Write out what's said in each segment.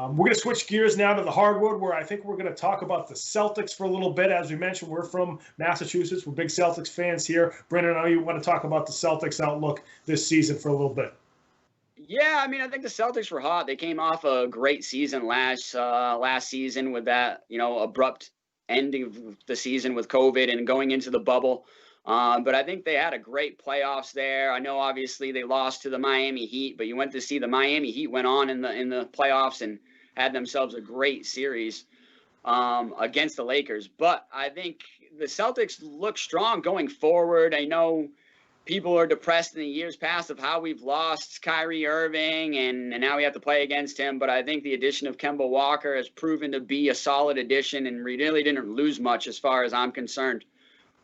We're going to switch gears now to the hardwood, where I think we're going to talk about the Celtics for a little bit. As we mentioned, we're from Massachusetts. We're big Celtics fans here. Brendan, I know you want to talk about the Celtics outlook this season for a little bit. Yeah, I mean, I think the Celtics were hot. They came off a great season last season with that, abrupt ending of the season with COVID and going into the bubble. But I think they had a great playoffs there. I know obviously they lost to the Miami Heat, but you went to see the Miami Heat went on in the playoffs and had themselves a great series against the Lakers. But I think the Celtics look strong going forward. I know people are depressed in the years past of how we've lost Kyrie Irving and now we have to play against him. But I think the addition of Kemba Walker has proven to be a solid addition, and we really didn't lose much as far as I'm concerned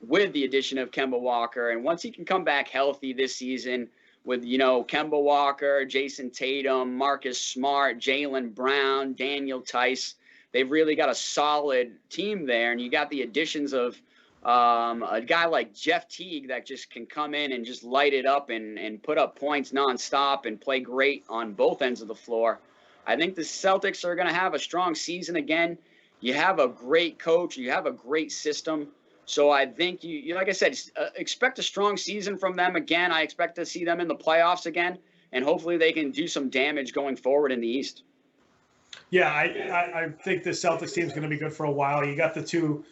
with the addition of Kemba Walker. And once he can come back healthy this season with, Kemba Walker, Jason Tatum, Marcus Smart, Jaylen Brown, Daniel Tice, they've really got a solid team there. And you got the additions of a guy like Jeff Teague that just can come in and just light it up and put up points nonstop and play great on both ends of the floor. I think the Celtics are going to have a strong season again. You have a great coach. You have a great system. So I think you like I said, expect a strong season from them again. I expect to see them in the playoffs again, and hopefully they can do some damage going forward in the East. Yeah, I think the Celtics team is going to be good for a while. You got the two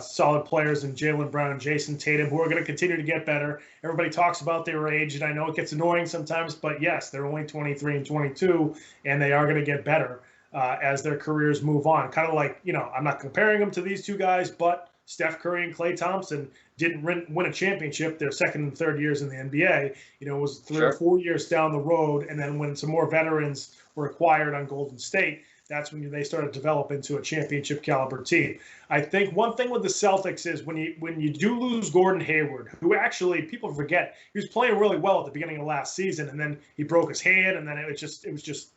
solid players in Jaylen Brown and Jason Tatum, who are going to continue to get better. Everybody talks about their age, and I know it gets annoying sometimes, but yes, they're only 23 and 22, and they are going to get better as their careers move on. Kind of like, I'm not comparing them to these two guys, but Steph Curry and Klay Thompson didn't win a championship their second and third years in the NBA. It was 3 or 4 years down the road, and then when some more veterans were acquired on Golden State, that's when they started to develop into a championship caliber team. I think one thing with the Celtics is when you do lose Gordon Hayward, who actually people forget he was playing really well at the beginning of last season, and then he broke his hand, and then it was just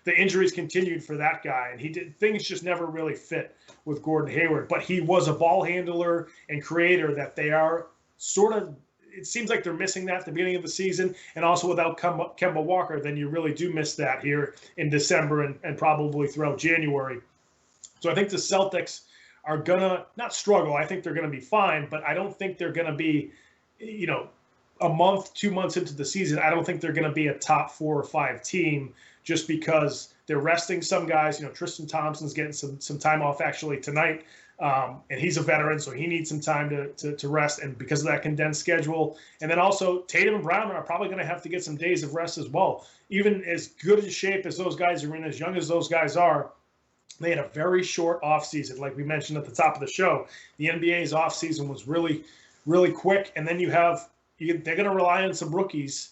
the injuries continued for that guy, and things just never really fit with Gordon Hayward. But he was a ball handler and creator that they are sort of. It seems like they're missing that at the beginning of the season, and also without Kemba Walker, then you really do miss that here in December and probably throughout January. So I think the Celtics are gonna not struggle. I think they're gonna be fine, but I don't think they're gonna be, a month, 2 months into the season, I don't think they're going to be a top 4 or 5 team just because they're resting some guys. Tristan Thompson's getting some time off actually tonight, and he's a veteran, so he needs some time to rest, and because of that condensed schedule. And then also Tatum and Brown are probably going to have to get some days of rest as well. Even as good a shape as those guys are in, as young as those guys are, they had a very short offseason. Like we mentioned at the top of the show, the NBA's offseason was really, really quick, and then they're going to rely on some rookies,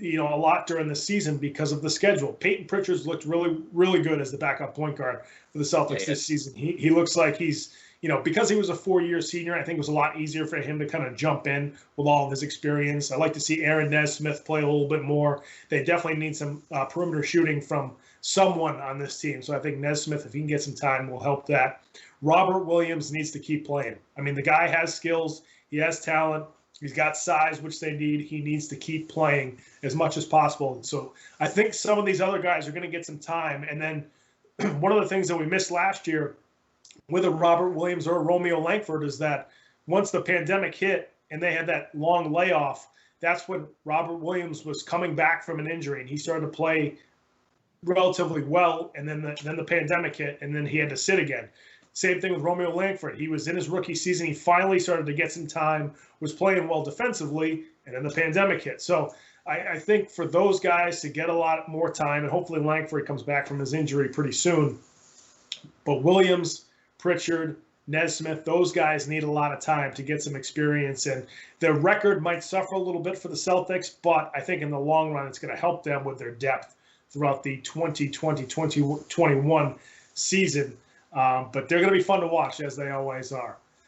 a lot during the season because of the schedule. Peyton Pritchard's looked really, really good as the backup point guard for the Celtics this season. He looks like he's, because he was a 4-year senior, I think it was a lot easier for him to kind of jump in with all of his experience. I'd like to see Aaron Nesmith play a little bit more. They definitely need some perimeter shooting from someone on this team. So I think Nesmith, if he can get some time, will help that. Robert Williams needs to keep playing. I mean, the guy has skills. He has talent. He's got size, which they need. He needs to keep playing as much as possible. So I think some of these other guys are going to get some time. And then one of the things that we missed last year with a Robert Williams or a Romeo Langford is that once the pandemic hit and they had that long layoff, that's when Robert Williams was coming back from an injury, and he started to play relatively well. And then the pandemic hit, and then he had to sit again. Same thing with Romeo Langford. He was in his rookie season. He finally started to get some time, was playing well defensively, and then the pandemic hit. So I think for those guys to get a lot more time, and hopefully Langford comes back from his injury pretty soon. But Williams, Pritchard, Nesmith, those guys need a lot of time to get some experience. And their record might suffer a little bit for the Celtics, but I think in the long run it's going to help them with their depth throughout the 2020-2021 season. But they're going to be fun to watch, as they always are.